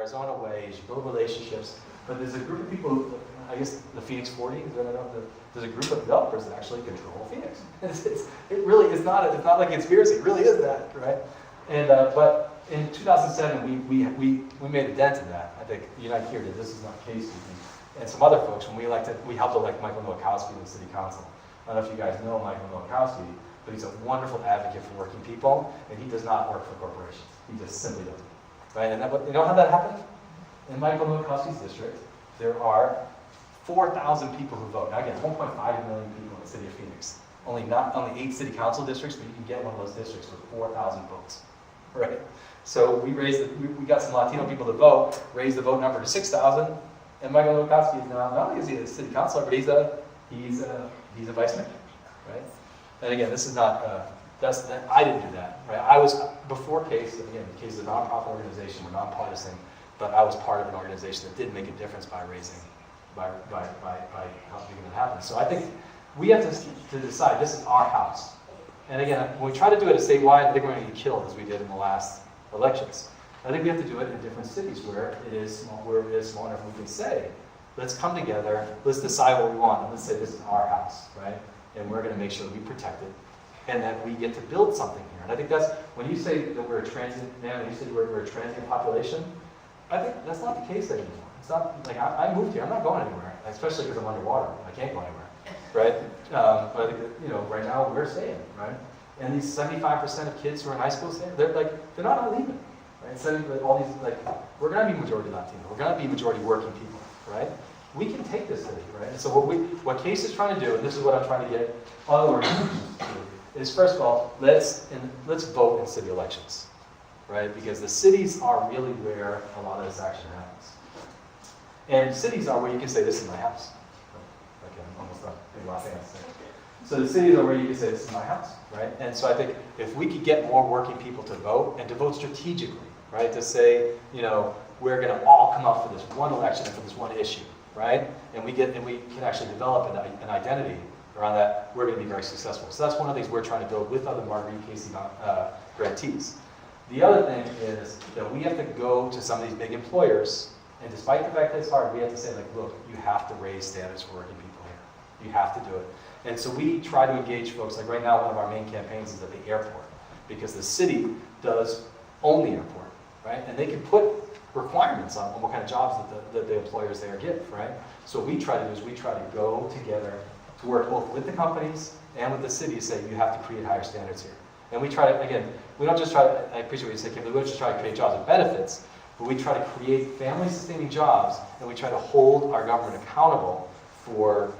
Arizona way is you build relationships, but there's a group of people, I guess the Phoenix 40, there's a group of developers that actually control Phoenix. It really is not like a conspiracy, it really is that, right? And, but in 2007, we made a dent in that. I think Unite Here did, this is not Casey, and some other folks, when we helped elect Michael Nowakowski to the city council. I don't know if you guys know Michael Nowakowski, but he's a wonderful advocate for working people, and he does not work for corporations. He just simply doesn't. Right? And you know how that happened? In Michael Nowakowski's district, there are 4,000 people who vote. Now again, 1.5 million people in the city of Phoenix. Only 8 city council districts, but you can get one of those districts with 4,000 votes. Right? So we got some Latino people to vote, raised the vote number to 6,000, and Michael Nowakowski is now, not only is he a city councilor, but he's a vice mayor. Right? And again, this is not, I didn't do that, right? I was, before CASE, again, CASE is a nonprofit organization, we're nonpartisan, but I was part of an organization that did make a difference by helping it happen. So I think we have to decide, this is our house. And again, when we try to do it statewide, I think we're going to get killed, as we did in the last elections. I think we have to do it in different cities where it is small enough we can say, let's come together, let's decide what we want, and let's say this is our house, right? And we're going to make sure we protect it, and that we get to build something here. And I think that's, when you say that we're a transient, when you say we're a transient population, I think that's not the case anymore. It's not, like, I moved here, I'm not going anywhere, especially because I'm underwater, I can't go anywhere, right? But I think that, right now we're staying, right? And these 75% of kids who are in high school staying, they're not all leaving, right? So all these, we're going to be majority Latino, we're going to be majority working people, right? We can take this city, right? And so what CASE is trying to do, and this is what I'm trying to get other organizations to do, is first of all, let's vote in city elections, right? Because the cities are really where a lot of this action happens. And cities are where you can say, this is my house. Okay, I'm almost done. Maybe last thing I have to say. So the cities are where you can say, this is my house, right? And so I think if we could get more working people to vote, and to vote strategically, right? To say, we're going to all come up for this one election and for this one issue, right? And we can actually develop an identity around that, we're going to be very successful. So that's one of the things we're trying to build with other Marguerite Casey grantees. The other thing is that we have to go to some of these big employers, and despite the fact that it's hard, we have to say, look, you have to raise standards for working people here. You have to do it. And so we try to engage folks, like right now one of our main campaigns is at the airport, because the city does own the airport, right? And they can put requirements on what kind of jobs that the employers there give, right? So what we try to do is we try to go together to work both with the companies and with the city to say, you have to create higher standards here. And we try to, again, we don't just try to, I appreciate what you said, Kim, we don't just try to create jobs and benefits, but we try to create family-sustaining jobs, and we try to hold our government accountable for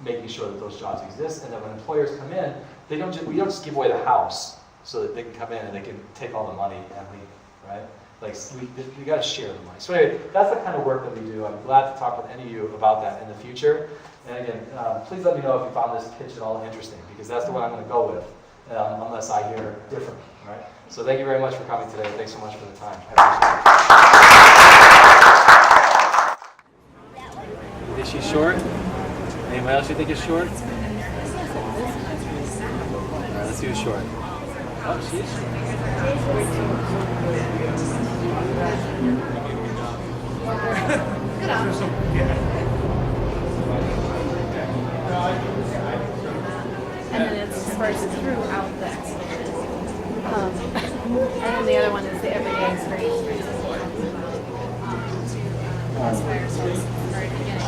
making sure that those jobs exist, and that when employers come in, we don't just give away the house so that they can come in and they can take all the money and leave, right? We got to share the money. So anyway, that's the kind of work that we do. I'm glad to talk with any of you about that in the future. And again, please let me know if you found this pitch at all interesting, because that's the one I'm going to go with, unless I hear differently, right? So thank you very much for coming today. Thanks so much for the time. I appreciate it. Is she short? Anyone else you think is short? All right, let's see who's short. Oh, she is short. Good on. And then it's dispersed throughout the exhibition. And then the other one is the everyday experience. Inspires us very beginning.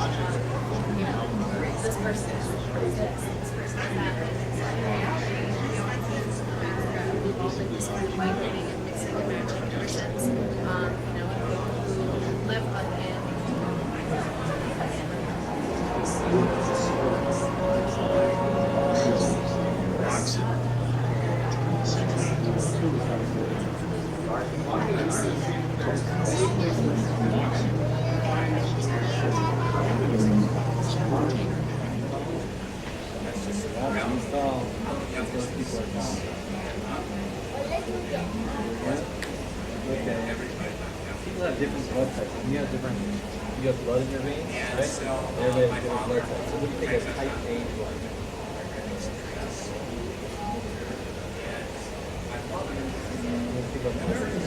This person is this person is that. Involved in this kind of migrating and mixing and matching persons. Who live in People have different blood types. And you have blood in your veins, right? Everybody has different blood types. So what do you think is type A blood? Most people have